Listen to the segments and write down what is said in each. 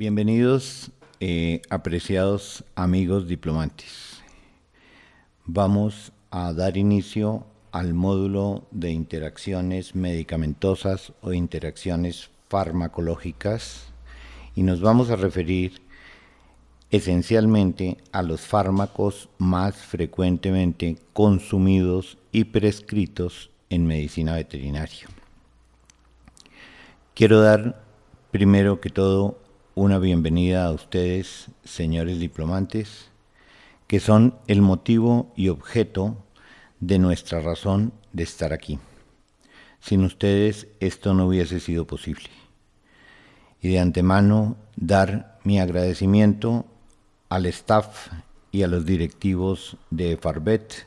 Bienvenidos, apreciados amigos diplomantes. Vamos a dar inicio al módulo de interacciones medicamentosas o interacciones farmacológicas y nos vamos a referir esencialmente a los fármacos más frecuentemente consumidos y prescritos en medicina veterinaria. Quiero dar primero que todo una bienvenida a ustedes, señores diplomantes, que son el motivo y objeto de nuestra razón de estar aquí. Sin ustedes esto no hubiese sido posible. Y de antemano dar mi agradecimiento al staff y a los directivos de Farbet,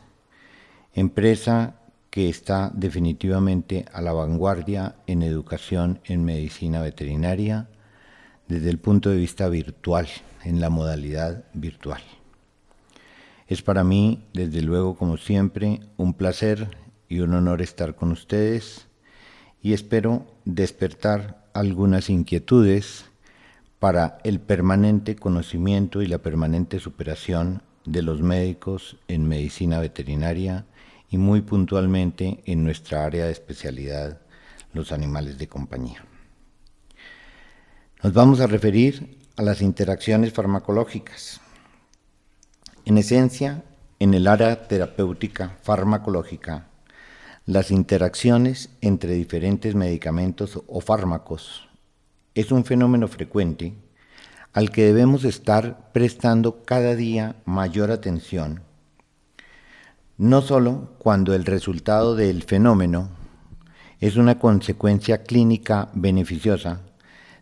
empresa que está definitivamente a la vanguardia en educación en medicina veterinaria desde el punto de vista virtual, en la modalidad virtual. Es para mí, desde luego, como siempre, un placer y un honor estar con ustedes y espero despertar algunas inquietudes para el permanente conocimiento y la permanente superación de los médicos en medicina veterinaria y muy puntualmente en nuestra área de especialidad, los animales de compañía. Nos vamos a referir a las interacciones farmacológicas. En esencia, en el área terapéutica farmacológica, las interacciones entre diferentes medicamentos o fármacos es un fenómeno frecuente al que debemos estar prestando cada día mayor atención, no solo cuando el resultado del fenómeno es una consecuencia clínica beneficiosa,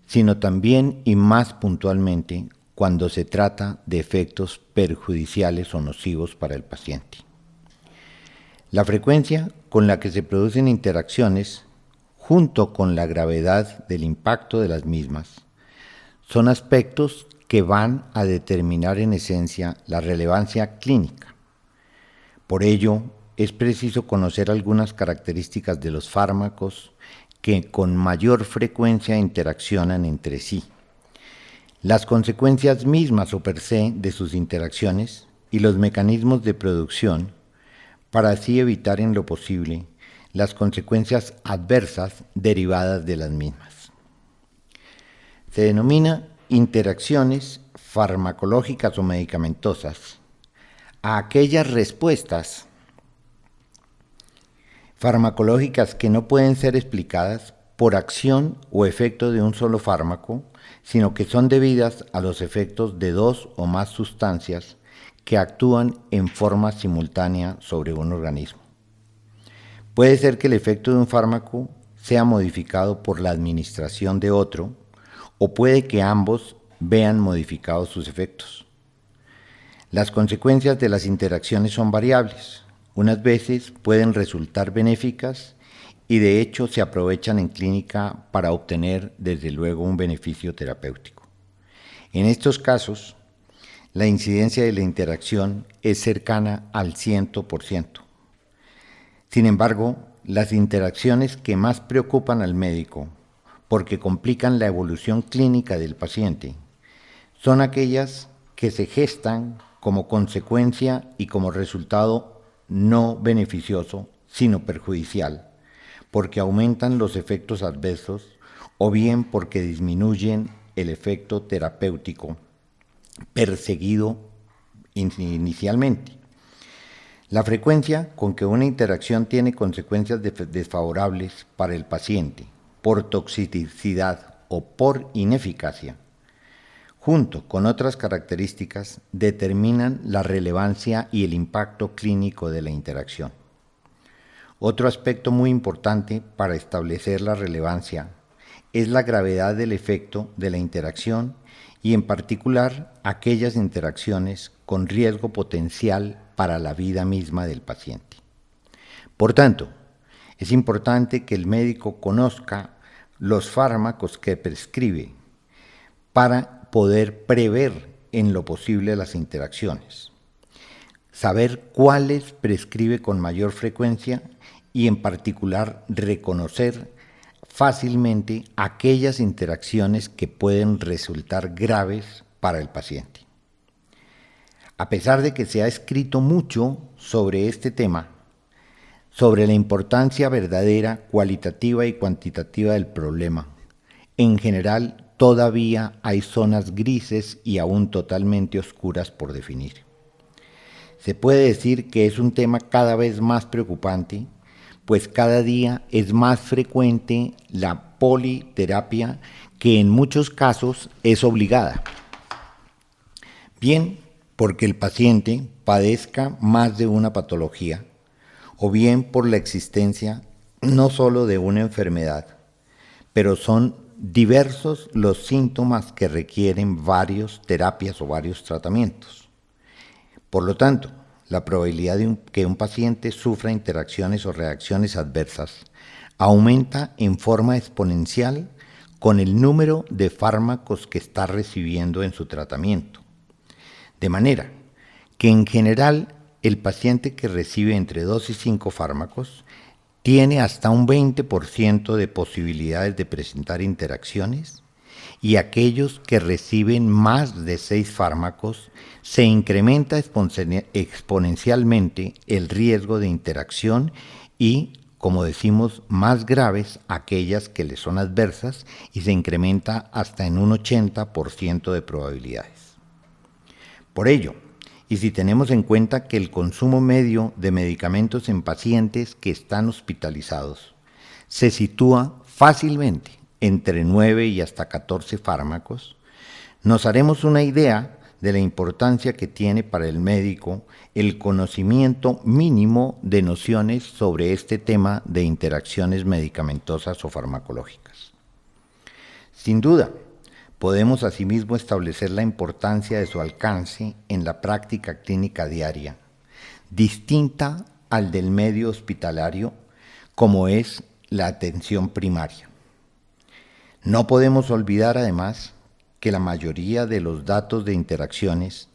sino también y más puntualmente cuando se trata de efectos perjudiciales o nocivos para el paciente. La frecuencia con la que se producen interacciones, junto con la gravedad del impacto de las mismas, son aspectos que van a determinar en esencia la relevancia clínica. Por ello, es preciso conocer algunas características de los fármacos que con mayor frecuencia interaccionan entre sí, las consecuencias mismas o per se de sus interacciones y los mecanismos de producción, para así evitar en lo posible las consecuencias adversas derivadas de las mismas. Se denomina interacciones farmacológicas o medicamentosas a aquellas respuestas farmacológicas que no pueden ser explicadas por acción o efecto de un solo fármaco, sino que son debidas a los efectos de dos o más sustancias que actúan en forma simultánea sobre un organismo. Puede ser que el efecto de un fármaco sea modificado por la administración de otro, o puede que ambos vean modificados sus efectos. Las consecuencias de las interacciones son variables. Unas veces pueden resultar benéficas y de hecho se aprovechan en clínica para obtener desde luego un beneficio terapéutico. En estos casos, la incidencia de la interacción es cercana al 100%. Sin embargo, las interacciones que más preocupan al médico, porque complican la evolución clínica del paciente, son aquellas que se gestan como consecuencia y como resultado no beneficioso, sino perjudicial, porque aumentan los efectos adversos o bien porque disminuyen el efecto terapéutico perseguido inicialmente. La frecuencia con que una interacción tiene consecuencias desfavorables para el paciente por toxicidad o por ineficacia, junto con otras características, determinan la relevancia y el impacto clínico de la interacción. Otro aspecto muy importante para establecer la relevancia es la gravedad del efecto de la interacción y en particular aquellas interacciones con riesgo potencial para la vida misma del paciente. Por tanto, es importante que el médico conozca los fármacos que prescribe para poder prever en lo posible las interacciones, saber cuáles prescribe con mayor frecuencia y en particular reconocer fácilmente aquellas interacciones que pueden resultar graves para el paciente. A pesar de que se ha escrito mucho sobre este tema, sobre la importancia verdadera, cualitativa y cuantitativa del problema, en general todavía hay zonas grises y aún totalmente oscuras por definir. Se puede decir que es un tema cada vez más preocupante, pues cada día es más frecuente la politerapia, que en muchos casos es obligada. Bien porque el paciente padezca más de una patología, o bien por la existencia no solo de una enfermedad, pero son diversos los síntomas que requieren varias terapias o varios tratamientos. Por lo tanto, la probabilidad de que un paciente sufra interacciones o reacciones adversas aumenta en forma exponencial con el número de fármacos que está recibiendo en su tratamiento. De manera que en general el paciente que recibe entre 2 y 5 fármacos tiene hasta un 20% de posibilidades de presentar interacciones, y aquellos que reciben más de 6 fármacos se incrementa exponencialmente el riesgo de interacción y, como decimos, más graves aquellas que le son adversas, y se incrementa hasta en un 80% de probabilidades. Por ello, y si tenemos en cuenta que el consumo medio de medicamentos en pacientes que están hospitalizados se sitúa fácilmente entre 9 y hasta 14 fármacos, nos haremos una idea de la importancia que tiene para el médico el conocimiento mínimo de nociones sobre este tema de interacciones medicamentosas o farmacológicas. Sin duda, podemos asimismo establecer la importancia de su alcance en la práctica clínica diaria, distinta al del medio hospitalario, como es la atención primaria. No podemos olvidar además que la mayoría de los datos de interacciones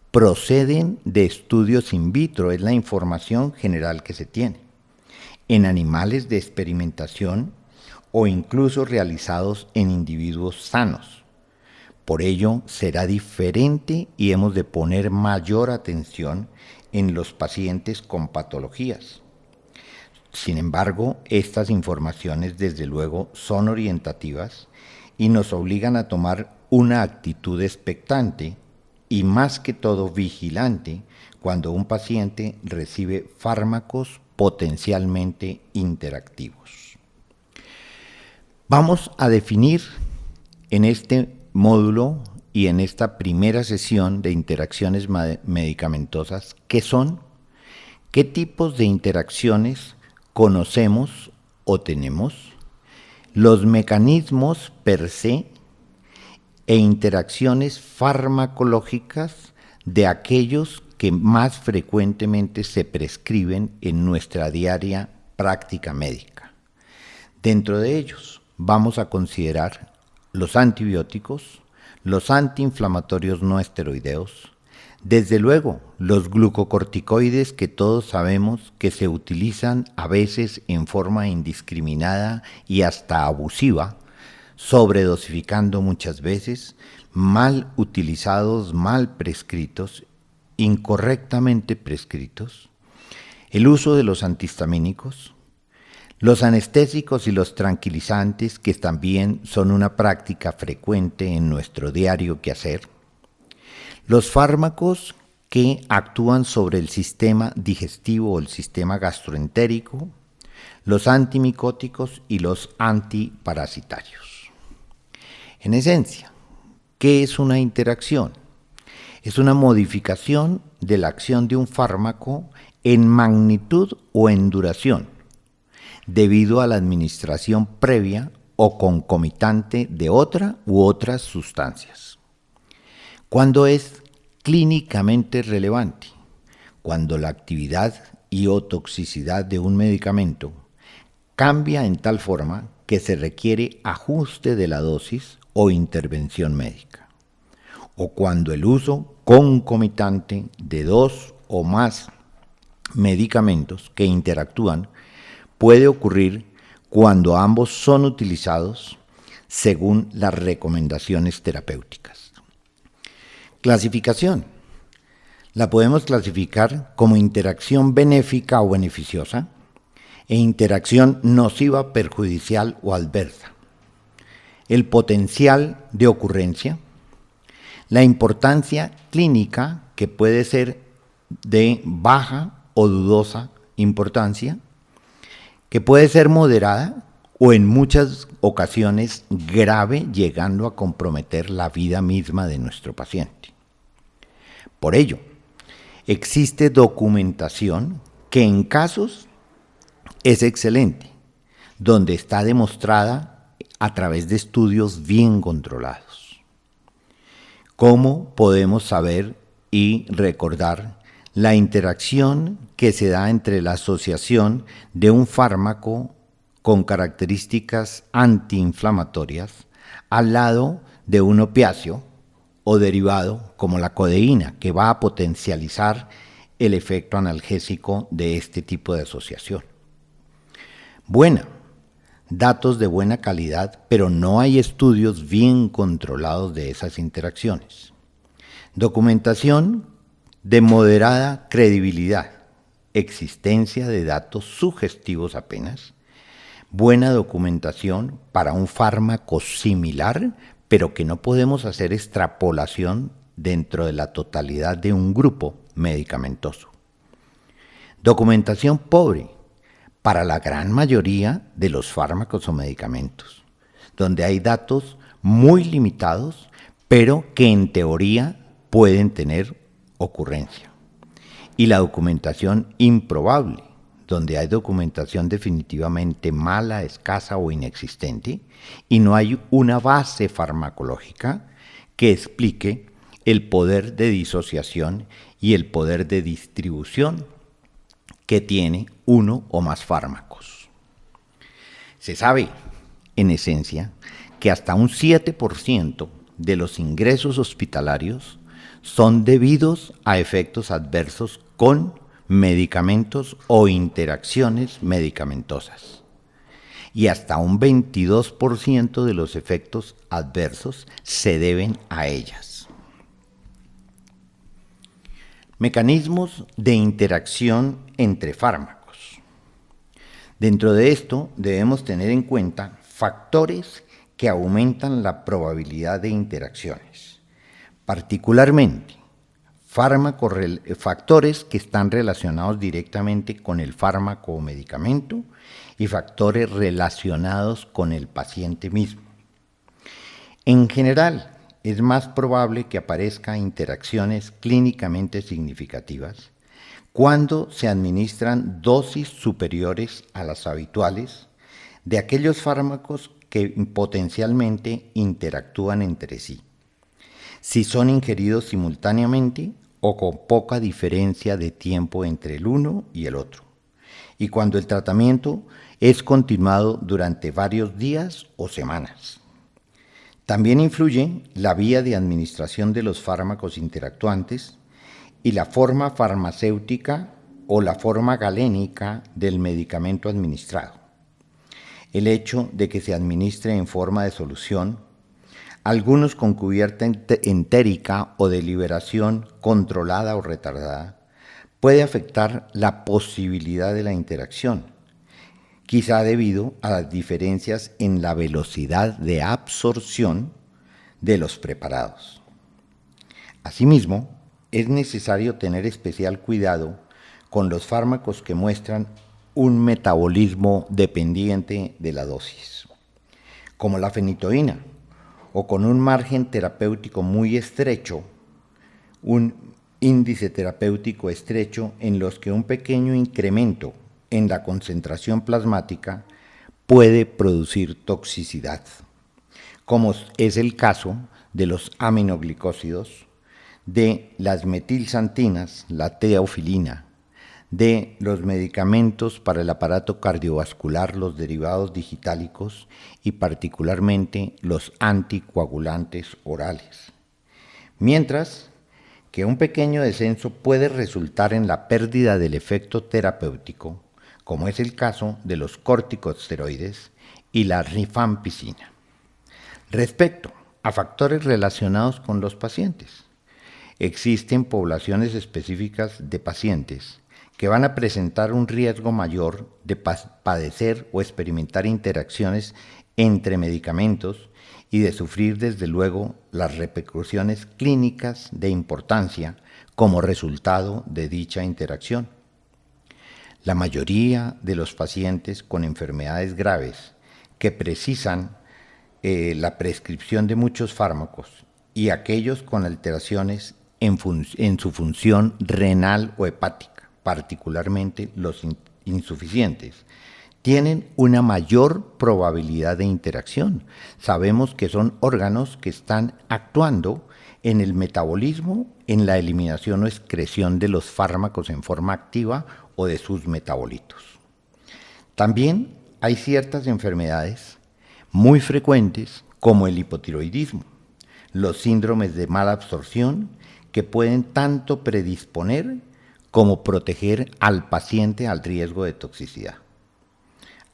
proceden de estudios in vitro, es la información general que se tiene, en animales de experimentación o incluso realizados en individuos sanos. Por ello, será diferente y hemos de poner mayor atención en los pacientes con patologías. Sin embargo, estas informaciones desde luego son orientativas y nos obligan a tomar una actitud expectante y más que todo vigilante cuando un paciente recibe fármacos potencialmente interactivos. Vamos a definir en este módulo y en esta primera sesión de interacciones medicamentosas qué son, qué tipos de interacciones conocemos o tenemos, los mecanismos per se e interacciones farmacológicas de aquellos que más frecuentemente se prescriben en nuestra diaria práctica médica. Dentro de ellos vamos a considerar los antibióticos, los antiinflamatorios no esteroideos, desde luego los glucocorticoides que todos sabemos que se utilizan a veces en forma indiscriminada y hasta abusiva, sobredosificando muchas veces, mal utilizados, mal prescritos, incorrectamente prescritos, el uso de los antihistamínicos, los anestésicos y los tranquilizantes, que también son una práctica frecuente en nuestro diario quehacer, los fármacos que actúan sobre el sistema digestivo o el sistema gastroentérico, los antimicóticos y los antiparasitarios. En esencia, ¿qué es una interacción? Es una modificación de la acción de un fármaco en magnitud o en duración, debido a la administración previa o concomitante de otra u otras sustancias. ¿Cuándo es clínicamente relevante? Cuando la actividad y o toxicidad de un medicamento cambia en tal forma que se requiere ajuste de la dosis o intervención médica, o cuando el uso concomitante de 2 o más medicamentos que interactúan puede ocurrir cuando ambos son utilizados según las recomendaciones terapéuticas. Clasificación. La podemos clasificar como interacción benéfica o beneficiosa e interacción nociva, perjudicial o adversa. El potencial de ocurrencia, la importancia clínica, que puede ser de baja o dudosa importancia, que puede ser moderada o en muchas ocasiones grave, llegando a comprometer la vida misma de nuestro paciente. Por ello, existe documentación que en casos es excelente, donde está demostrada a través de estudios bien controlados. ¿Cómo podemos saber y recordar la interacción que se da entre la asociación de un fármaco con características antiinflamatorias al lado de un opiáceo o derivado como la codeína, que va a potencializar el efecto analgésico de este tipo de asociación? Datos de buena calidad, pero no hay estudios bien controlados de esas interacciones. Documentación de moderada credibilidad, existencia de datos sugestivos apenas, buena documentación para un fármaco similar, pero que no podemos hacer extrapolación dentro de la totalidad de un grupo medicamentoso. Documentación pobre para la gran mayoría de los fármacos o medicamentos, donde hay datos muy limitados, pero que en teoría pueden tener ocurrencia. Y la documentación improbable, donde hay documentación definitivamente mala, escasa o inexistente, y no hay una base farmacológica que explique el poder de disociación y el poder de distribución que tiene uno o más fármacos. Se sabe, en esencia, que hasta un 7% de los ingresos hospitalarios son debidos a efectos adversos con medicamentos o interacciones medicamentosas. Y hasta un 22% de los efectos adversos se deben a ellas. Mecanismos de interacción entre fármacos. Dentro de esto debemos tener en cuenta factores que aumentan la probabilidad de interacciones, particularmente factores que están relacionados directamente con el fármaco o medicamento y factores relacionados con el paciente mismo. En general, es más probable que aparezcan interacciones clínicamente significativas cuando se administran dosis superiores a las habituales de aquellos fármacos que potencialmente interactúan entre sí, si son ingeridos simultáneamente o con poca diferencia de tiempo entre el uno y el otro, y cuando el tratamiento es continuado durante varios días o semanas. También influye la vía de administración de los fármacos interactuantes y la forma farmacéutica o la forma galénica del medicamento administrado. El hecho de que se administre en forma de solución, algunos con cubierta entérica o de liberación controlada o retardada, puede afectar la posibilidad de la interacción, quizá debido a las diferencias en la velocidad de absorción de los preparados. Asimismo, es necesario tener especial cuidado con los fármacos que muestran un metabolismo dependiente de la dosis, como la fenitoína, o con un margen terapéutico muy estrecho, un índice terapéutico estrecho en los que un pequeño incremento en la concentración plasmática puede producir toxicidad, como es el caso de los aminoglicósidos, de las metilsantinas, la teofilina, de los medicamentos para el aparato cardiovascular, los derivados digitálicos y particularmente los anticoagulantes orales. Mientras que un pequeño descenso puede resultar en la pérdida del efecto terapéutico como es el caso de los corticosteroides y la rifampicina. Respecto a factores relacionados con los pacientes, existen poblaciones específicas de pacientes que van a presentar un riesgo mayor de padecer o experimentar interacciones entre medicamentos y de sufrir desde luego las repercusiones clínicas de importancia como resultado de dicha interacción. La mayoría de los pacientes con enfermedades graves que precisan la prescripción de muchos fármacos y aquellos con alteraciones en su función renal o hepática, particularmente los insuficientes, tienen una mayor probabilidad de interacción. Sabemos que son órganos que están actuando en el metabolismo, en la eliminación o excreción de los fármacos en forma activa o de sus metabolitos. También hay ciertas enfermedades muy frecuentes como el hipotiroidismo, los síndromes de mala absorción que pueden tanto predisponer como proteger al paciente al riesgo de toxicidad.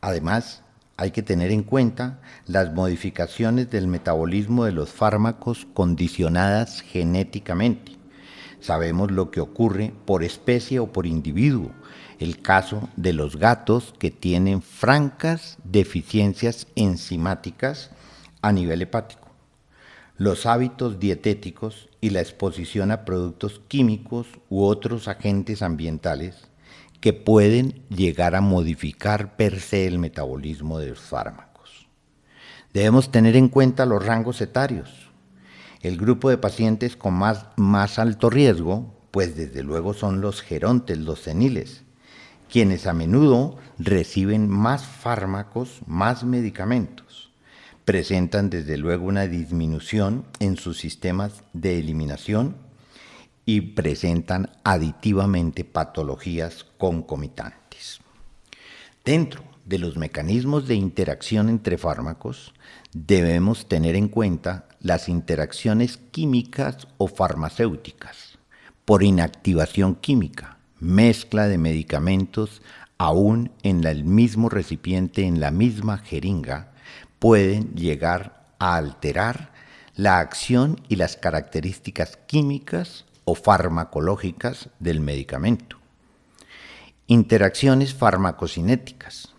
Además, hay que tener en cuenta las modificaciones del metabolismo de los fármacos condicionadas genéticamente. Sabemos lo que ocurre por especie o por individuo. El caso de los gatos que tienen francas deficiencias enzimáticas a nivel hepático. Los hábitos dietéticos y la exposición a productos químicos u otros agentes ambientales que pueden llegar a modificar per se el metabolismo de los fármacos. Debemos tener en cuenta los rangos etarios. El grupo de pacientes con más alto riesgo, pues desde luego son los gerontes, los seniles, quienes a menudo reciben más fármacos, más medicamentos. Presentan desde luego una disminución en sus sistemas de eliminación y presentan aditivamente patologías concomitantes. Dentro de los mecanismos de interacción entre fármacos, debemos tener en cuenta las interacciones químicas o farmacéuticas, por inactivación química, mezcla de medicamentos aún en el mismo recipiente, en la misma jeringa, pueden llegar a alterar la acción y las características químicas o farmacológicas del medicamento. Interacciones farmacocinéticas,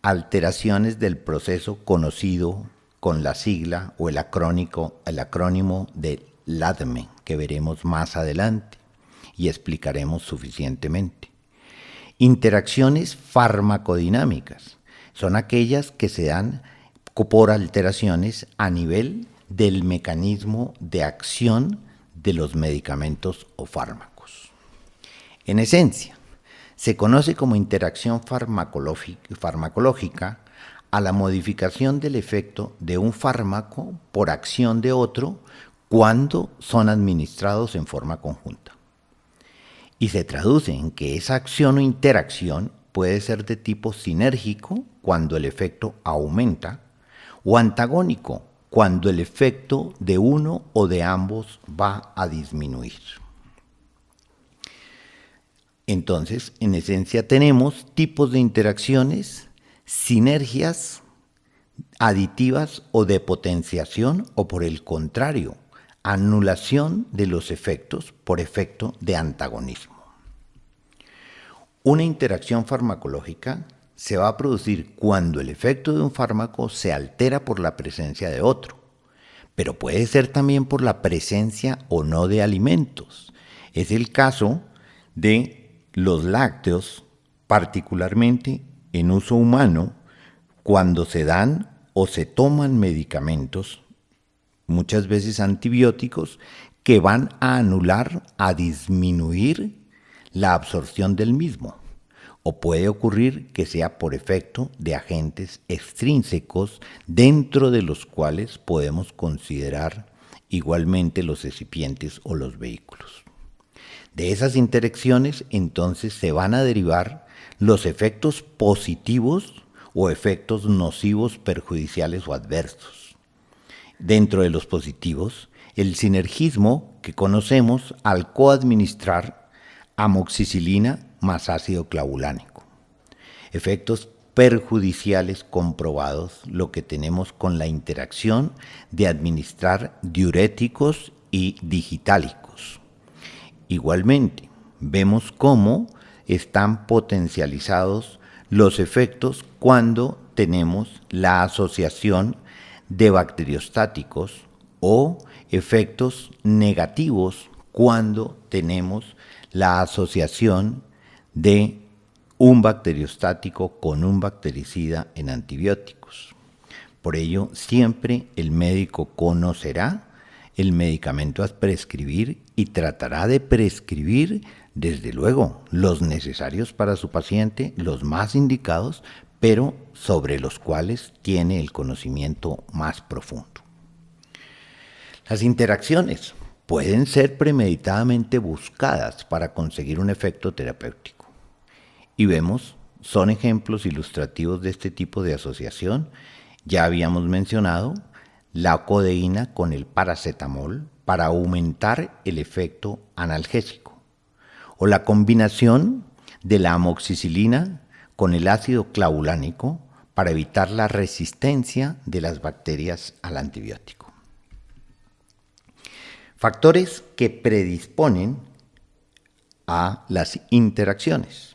alteraciones del proceso conocido con la sigla o el acrónimo de LADME, que veremos más adelante y explicaremos suficientemente. Interacciones farmacodinámicas son aquellas que se dan por alteraciones a nivel del mecanismo de acción de los medicamentos o fármacos. En esencia, se conoce como interacción farmacológica a la modificación del efecto de un fármaco por acción de otro cuando son administrados en forma conjunta. Y se traduce en que esa acción o interacción puede ser de tipo sinérgico cuando el efecto aumenta o antagónico cuando el efecto de uno o de ambos va a disminuir. Entonces, en esencia tenemos tipos de interacciones, sinergias, aditivas o de potenciación o por el contrario, anulación de los efectos por efecto de antagonismo. Una interacción farmacológica se va a producir cuando el efecto de un fármaco se altera por la presencia de otro, pero puede ser también por la presencia o no de alimentos. Es el caso de los lácteos, particularmente en uso humano, cuando se dan o se toman medicamentos, muchas veces antibióticos, que van a anular, a disminuir la absorción del mismo. O puede ocurrir que sea por efecto de agentes extrínsecos dentro de los cuales podemos considerar igualmente los recipientes o los vehículos. De esas interacciones entonces se van a derivar los efectos positivos o efectos nocivos, perjudiciales o adversos. Dentro de los positivos, el sinergismo que conocemos al coadministrar amoxicilina más ácido clavulánico. efectos perjudiciales comprobados, lo que tenemos con la interacción de administrar diuréticos y digitálicos. Igualmente, vemos cómo están potencializados los efectos cuando tenemos la asociación de bacteriostáticos o efectos negativos cuando tenemos la asociación de un bacteriostático con un bactericida en antibióticos. Por ello, siempre el médico conocerá el medicamento a prescribir y tratará de prescribir, desde luego, los necesarios para su paciente, los más indicados, pero sobre los cuales tiene el conocimiento más profundo. Las interacciones pueden ser premeditadamente buscadas para conseguir un efecto terapéutico. Y vemos, son ejemplos ilustrativos de este tipo de asociación. Ya habíamos mencionado la codeína con el paracetamol para aumentar el efecto analgésico, o la combinación de la amoxicilina con el ácido clavulánico para evitar la resistencia de las bacterias al antibiótico. Factores que predisponen a las interacciones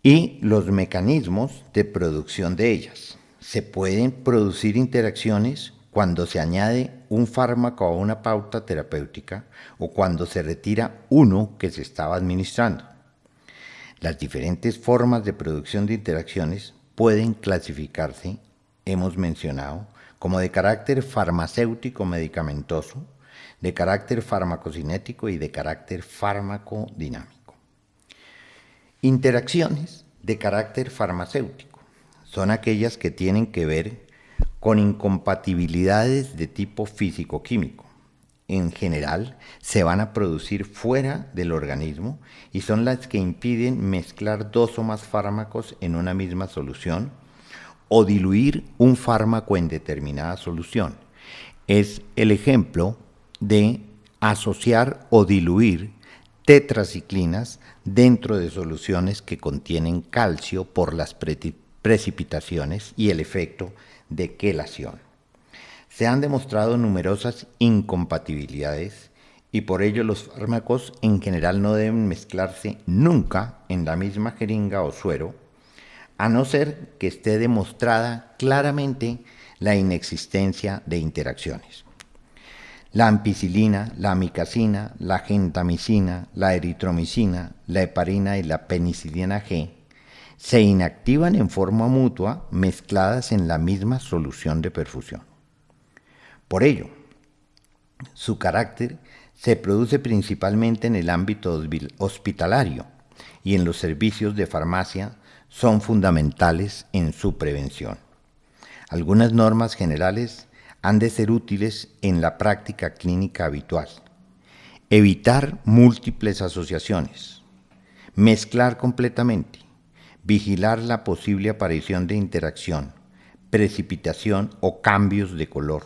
y los mecanismos de producción de ellas. Se pueden producir interacciones cuando se añade un fármaco a una pauta terapéutica o cuando se retira uno que se estaba administrando. Las diferentes formas de producción de interacciones pueden clasificarse, hemos mencionado, como de carácter farmacéutico medicamentoso, de carácter farmacocinético y de carácter farmacodinámico. Interacciones de carácter farmacéutico son aquellas que tienen que ver con incompatibilidades de tipo físico-químico. En general, se van a producir fuera del organismo y son las que impiden mezclar dos o más fármacos en una misma solución o diluir un fármaco en determinada solución. Es el ejemplo de asociar o diluir tetraciclinas dentro de soluciones que contienen calcio por las precipitaciones y el efecto de quelación. Se han demostrado numerosas incompatibilidades y por ello los fármacos en general no deben mezclarse nunca en la misma jeringa o suero, a no ser que esté demostrada claramente la inexistencia de interacciones. La ampicilina, la amicacina, la gentamicina, la eritromicina, la heparina y la penicilina G se inactivan en forma mutua mezcladas en la misma solución de perfusión. Por ello, su carácter se produce principalmente en el ámbito hospitalario y en los servicios de farmacia son fundamentales en su prevención. Algunas normas generales han de ser útiles en la práctica clínica habitual. Evitar múltiples asociaciones, mezclar completamente, vigilar la posible aparición de interacción, precipitación o cambios de color,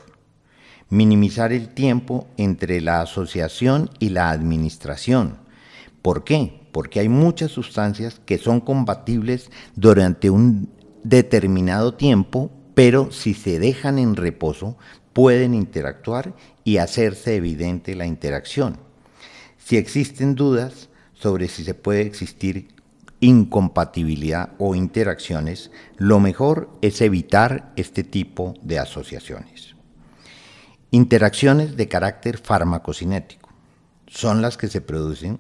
minimizar el tiempo entre la asociación y la administración. ¿Por qué? Porque hay muchas sustancias que son compatibles durante un determinado tiempo, pero si se dejan en reposo, pueden interactuar y hacerse evidente la interacción. Si existen dudas sobre si se puede existir incompatibilidad o interacciones, lo mejor es evitar este tipo de asociaciones. Interacciones de carácter farmacocinético son las que se producen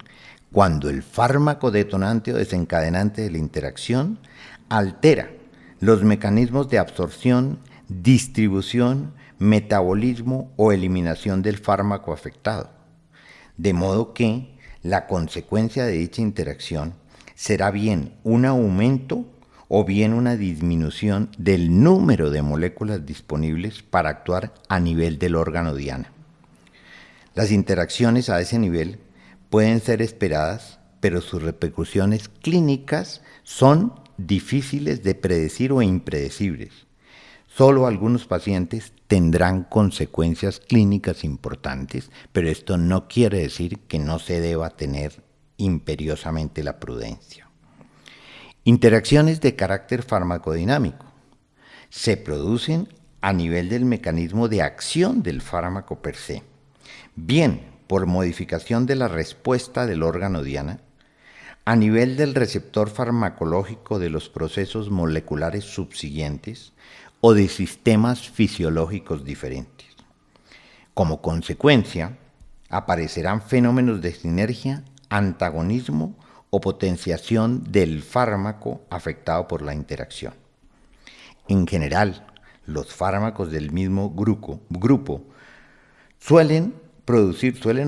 cuando el fármaco detonante o desencadenante de la interacción altera los mecanismos de absorción, distribución, metabolismo o eliminación del fármaco afectado, de modo que la consecuencia de dicha interacción será bien un aumento o bien una disminución del número de moléculas disponibles para actuar a nivel del órgano diana. Las interacciones a ese nivel pueden ser esperadas, pero sus repercusiones clínicas son difíciles de predecir o impredecibles. Solo algunos pacientes tendrán consecuencias clínicas importantes, pero esto no quiere decir que no se deba tener imperiosamente la prudencia. Interacciones de carácter farmacodinámico se producen a nivel del mecanismo de acción del fármaco per se, bien por modificación de la respuesta del órgano diana, a nivel del receptor farmacológico de los procesos moleculares subsiguientes o de sistemas fisiológicos diferentes. Como consecuencia, aparecerán fenómenos de sinergia, antagonismo o potenciación del fármaco afectado por la interacción. En general, los fármacos del mismo grupo suelen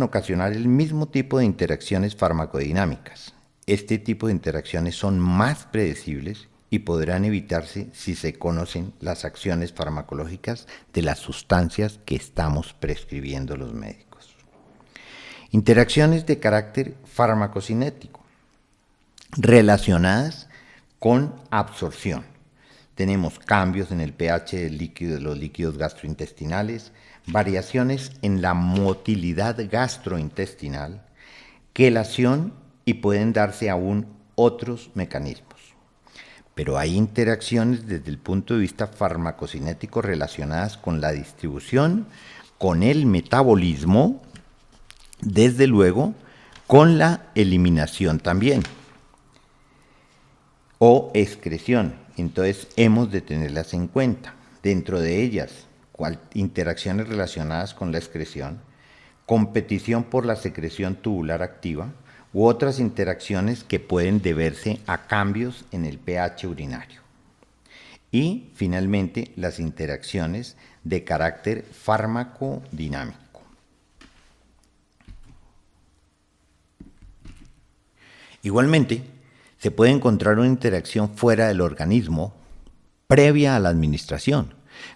ocasionar el mismo tipo de interacciones farmacodinámicas. Este tipo de interacciones son más predecibles y podrán evitarse si se conocen las acciones farmacológicas de las sustancias que estamos prescribiendo los médicos. Interacciones de carácter farmacocinético relacionadas con absorción. Tenemos cambios en el pH del líquido de los líquidos gastrointestinales, variaciones en la motilidad gastrointestinal, quelación y pueden darse aún otros mecanismos. Pero hay interacciones desde el punto de vista farmacocinético relacionadas con la distribución, con el metabolismo, desde luego, con la eliminación también, o excreción. Entonces hemos de tenerlas en cuenta. Dentro de ellas, interacciones relacionadas con la excreción, competición por la secreción tubular activa, u otras interacciones que pueden deberse a cambios en el pH urinario. Y, finalmente, las interacciones de carácter farmacodinámico. Igualmente, se puede encontrar una interacción fuera del organismo previa a la administración,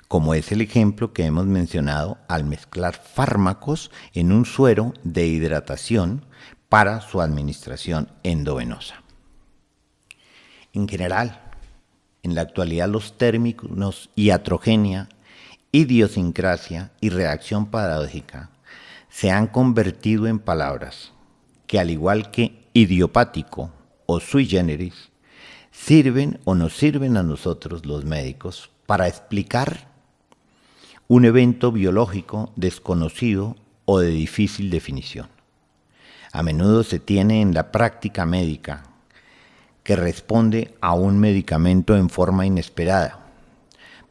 como es el ejemplo que hemos mencionado al mezclar fármacos en un suero de hidratación para su administración endovenosa. En general, en la actualidad los términos iatrogenia, idiosincrasia y reacción paradójica se han convertido en palabras que, al igual que idiopático o sui generis, sirven o nos sirven a nosotros los médicos para explicar un evento biológico desconocido o de difícil definición. A menudo se tiene en la práctica médica que responde a un medicamento en forma inesperada,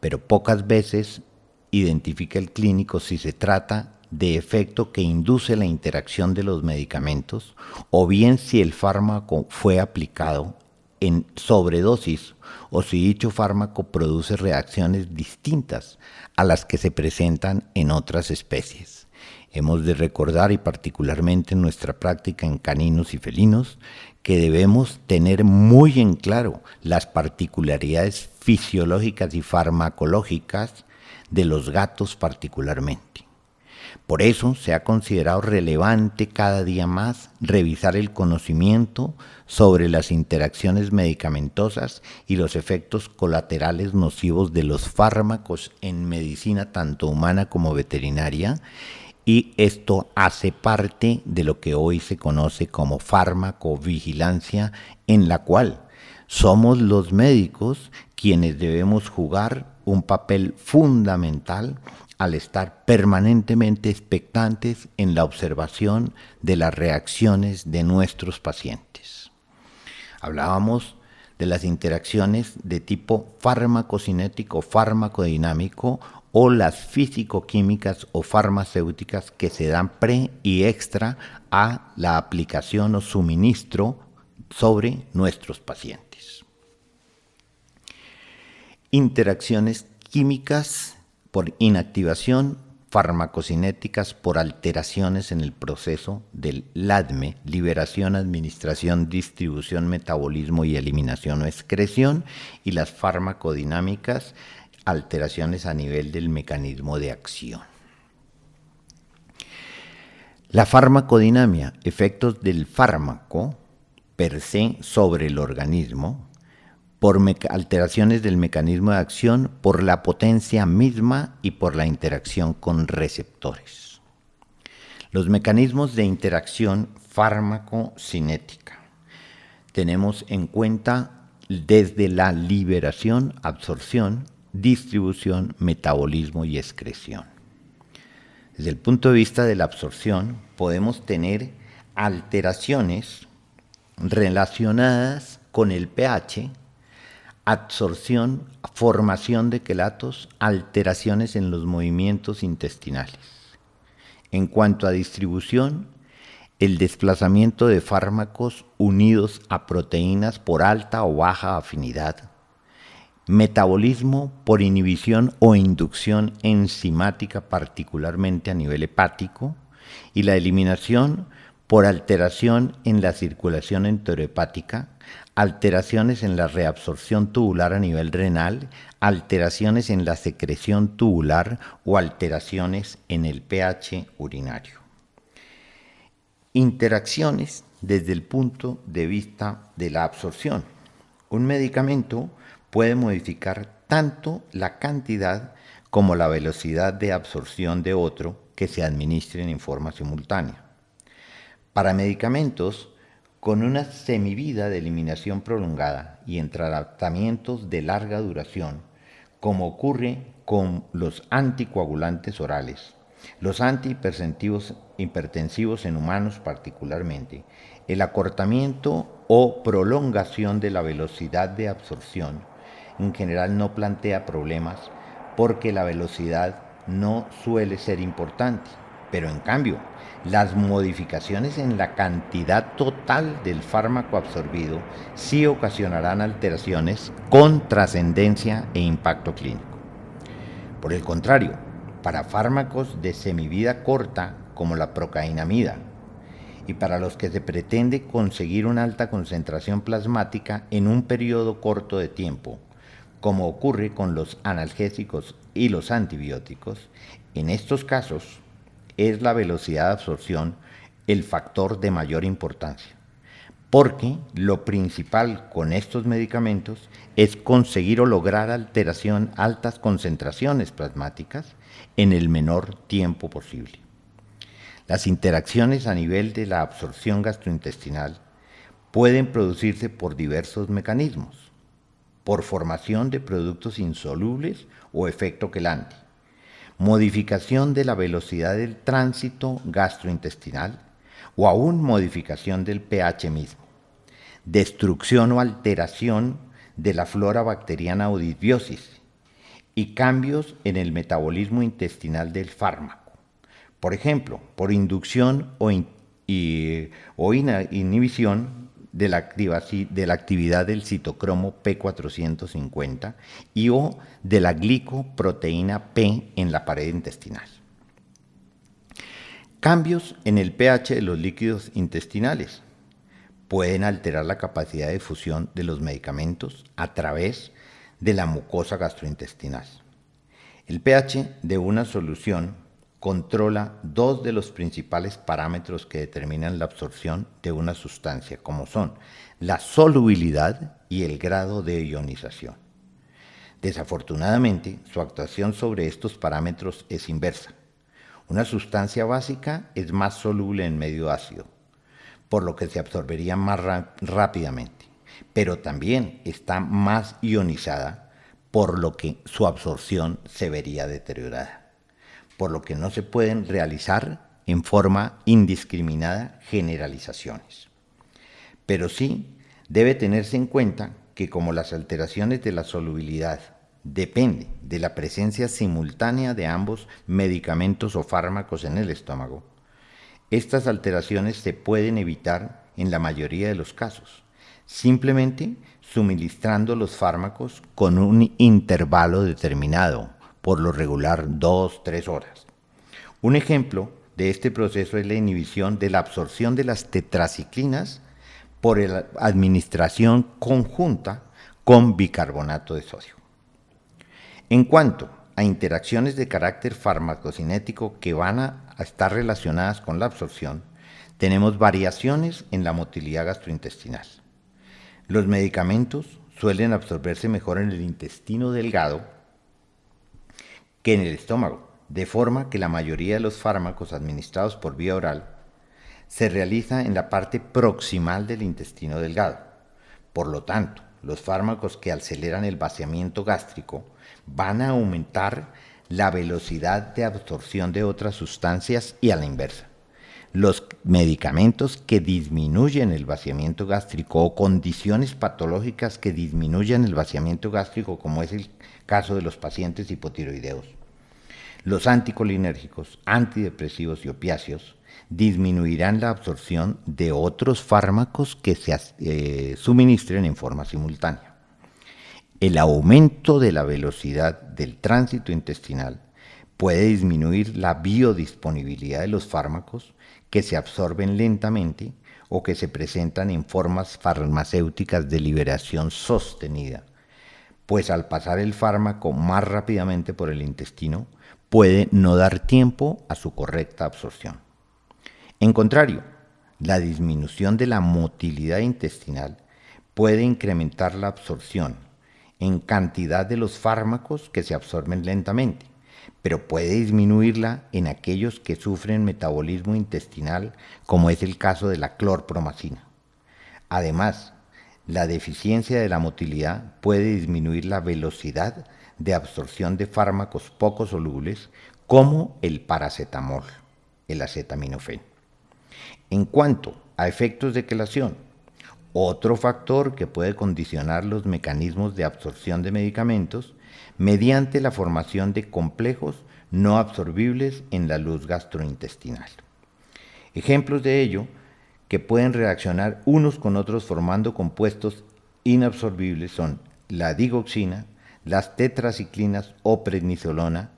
pero pocas veces identifica el clínico si se trata de efecto que induce la interacción de los medicamentos o bien si el fármaco fue aplicado en sobredosis o si dicho fármaco produce reacciones distintas a las que se presentan en otras especies. Hemos de recordar, y particularmente en nuestra práctica en caninos y felinos, que debemos tener muy en claro las particularidades fisiológicas y farmacológicas de los gatos particularmente. Por eso se ha considerado relevante cada día más revisar el conocimiento sobre las interacciones medicamentosas y los efectos colaterales nocivos de los fármacos en medicina tanto humana como veterinaria, y esto hace parte de lo que hoy se conoce como farmacovigilancia, en la cual somos los médicos quienes debemos jugar un papel fundamental al estar permanentemente expectantes en la observación de las reacciones de nuestros pacientes. Hablábamos de las interacciones de tipo farmacocinético, farmacodinámico, o las físico-químicas o farmacéuticas que se dan pre y extra a la aplicación o suministro sobre nuestros pacientes. Interacciones químicas por inactivación, farmacocinéticas por alteraciones en el proceso del LADME, liberación, administración, distribución, metabolismo y eliminación o excreción, y las farmacodinámicas, alteraciones a nivel del mecanismo de acción. La farmacodinamia, efectos del fármaco per se sobre el organismo, por alteraciones del mecanismo de acción, por la potencia misma y por la interacción con receptores. Los mecanismos de interacción farmacocinética. Tenemos en cuenta desde la liberación, absorción, distribución, metabolismo y excreción. Desde el punto de vista de la absorción, podemos tener alteraciones relacionadas con el pH, absorción, formación de quelatos, alteraciones en los movimientos intestinales. En cuanto a distribución, el desplazamiento de fármacos unidos a proteínas por alta o baja afinidad, metabolismo por inhibición o inducción enzimática, particularmente a nivel hepático, y la eliminación por alteración en la circulación enterohepática, alteraciones en la reabsorción tubular a nivel renal, alteraciones en la secreción tubular o alteraciones en el pH urinario. Interacciones desde el punto de vista de la absorción. Un medicamento puede modificar tanto la cantidad como la velocidad de absorción de otro que se administren en forma simultánea. Para medicamentos con una semivida de eliminación prolongada y en tratamientos de larga duración, como ocurre con los anticoagulantes orales, los antihipertensivos en humanos particularmente, el acortamiento o prolongación de la velocidad de absorción en general no plantea problemas porque la velocidad no suele ser importante, pero en cambio, las modificaciones en la cantidad total del fármaco absorbido sí ocasionarán alteraciones con trascendencia e impacto clínico. Por el contrario, para fármacos de semivida corta como la procainamida y para los que se pretende conseguir una alta concentración plasmática en un periodo corto de tiempo, como ocurre con los analgésicos y los antibióticos, en estos casos es la velocidad de absorción el factor de mayor importancia, porque lo principal con estos medicamentos es conseguir o lograr altas concentraciones plasmáticas en el menor tiempo posible. Las interacciones a nivel de la absorción gastrointestinal pueden producirse por diversos mecanismos, por formación de productos insolubles o efecto quelante, modificación de la velocidad del tránsito gastrointestinal o aún modificación del pH mismo, destrucción o alteración de la flora bacteriana o disbiosis y cambios en el metabolismo intestinal del fármaco, por ejemplo, por inducción o inhibición de la actividad del citocromo P450 y o de la glicoproteína P en la pared intestinal. Cambios en el pH de los líquidos intestinales pueden alterar la capacidad de fusión de los medicamentos a través de la mucosa gastrointestinal. El pH de una solución controla dos de los principales parámetros que determinan la absorción de una sustancia, como son la solubilidad y el grado de ionización. Desafortunadamente, su actuación sobre estos parámetros es inversa. Una sustancia básica es más soluble en medio ácido, por lo que se absorbería más rápidamente, pero también está más ionizada, por lo que su absorción se vería deteriorada, por lo que no se pueden realizar en forma indiscriminada generalizaciones. Pero sí debe tenerse en cuenta que como las alteraciones de la solubilidad dependen de la presencia simultánea de ambos medicamentos o fármacos en el estómago, estas alteraciones se pueden evitar en la mayoría de los casos, simplemente suministrando los fármacos con un intervalo determinado, por lo regular 2-3 horas. Un ejemplo de este proceso es la inhibición de la absorción de las tetraciclinas por la administración conjunta con bicarbonato de sodio. En cuanto a interacciones de carácter farmacocinético que van a estar relacionadas con la absorción, tenemos variaciones en la motilidad gastrointestinal. Los medicamentos suelen absorberse mejor en el intestino delgado que en el estómago, de forma que la mayoría de los fármacos administrados por vía oral se realiza en la parte proximal del intestino delgado. Por lo tanto, los fármacos que aceleran el vaciamiento gástrico, van a aumentar la velocidad de absorción de otras sustancias y a la inversa. Los medicamentos que disminuyen el vaciamiento gástrico o condiciones patológicas que disminuyan el vaciamiento gástrico, como es el caso de los pacientes hipotiroideos, los anticolinérgicos, antidepresivos y opiáceos, disminuirán la absorción de otros fármacos que se suministren en forma simultánea. El aumento de la velocidad del tránsito intestinal puede disminuir la biodisponibilidad de los fármacos que se absorben lentamente o que se presentan en formas farmacéuticas de liberación sostenida, pues al pasar el fármaco más rápidamente por el intestino, puede no dar tiempo a su correcta absorción. En contrario, la disminución de la motilidad intestinal puede incrementar la absorción en cantidad de los fármacos que se absorben lentamente, pero puede disminuirla en aquellos que sufren metabolismo intestinal, como es el caso de la clorpromacina. Además, la deficiencia de la motilidad puede disminuir la velocidad de absorción de fármacos poco solubles, como el paracetamol, el acetaminofén. En cuanto a efectos de quelación, otro factor que puede condicionar los mecanismos de absorción de medicamentos mediante la formación de complejos no absorbibles en la luz gastrointestinal. Ejemplos de ello que pueden reaccionar unos con otros formando compuestos inabsorbibles son la digoxina, las tetraciclinas o prednisolona,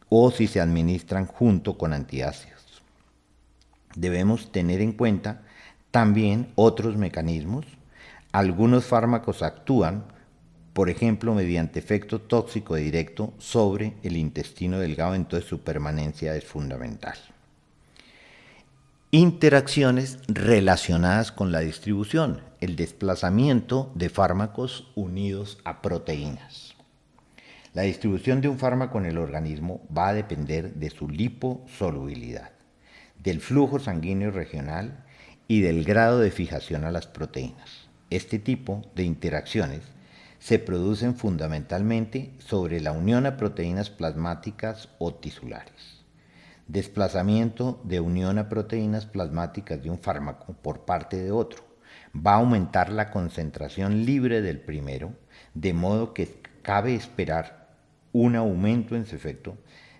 o si se administran junto con antiácidos. Debemos tener en cuenta también otros mecanismos. Algunos fármacos actúan, por ejemplo, mediante efecto tóxico directo sobre el intestino delgado, entonces su permanencia es fundamental. Interacciones relacionadas con la distribución, el desplazamiento de fármacos unidos a proteínas. La distribución de un fármaco en el organismo va a depender de su liposolubilidad, del flujo sanguíneo regional y del grado de fijación a las proteínas. Este tipo de interacciones se producen fundamentalmente sobre la unión a proteínas plasmáticas o tisulares. Desplazamiento de unión a proteínas plasmáticas de un fármaco por parte de otro va a aumentar la concentración libre del primero, de modo que cabe esperar un aumento en su efecto.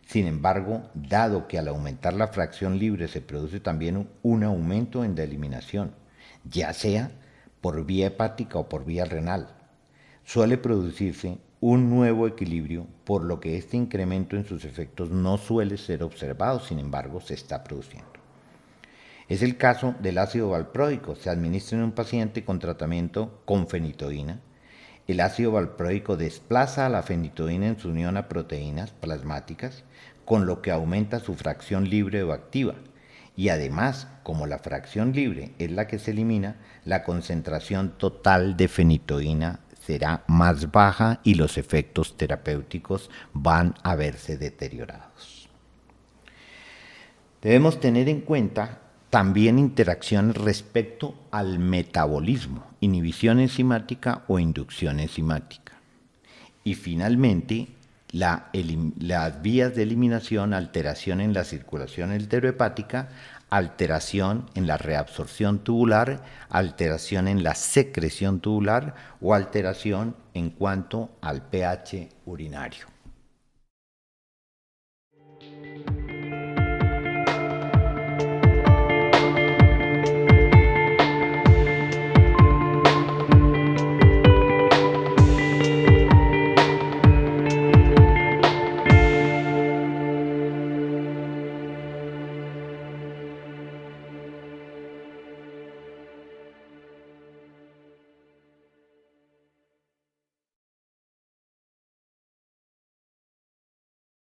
Sin embargo, dado que al aumentar la fracción libre se produce también un aumento en la eliminación, ya sea por vía hepática o por vía renal, suele producirse un nuevo equilibrio, por lo que este incremento en sus efectos no suele ser observado, sin embargo, se está produciendo. Es el caso del ácido valproico, se administra en un paciente con tratamiento con fenitoína. El ácido valproico desplaza a la fenitoína en su unión a proteínas plasmáticas, con lo que aumenta su fracción libre o activa. Y además, como la fracción libre es la que se elimina, la concentración total de fenitoína será más baja y los efectos terapéuticos van a verse deteriorados. Debemos tener en cuenta también interacciones respecto al metabolismo, inhibición enzimática o inducción enzimática. Y finalmente, las vías de eliminación, alteración en la circulación enterohepática, alteración en la reabsorción tubular, alteración en la secreción tubular o alteración en cuanto al pH urinario.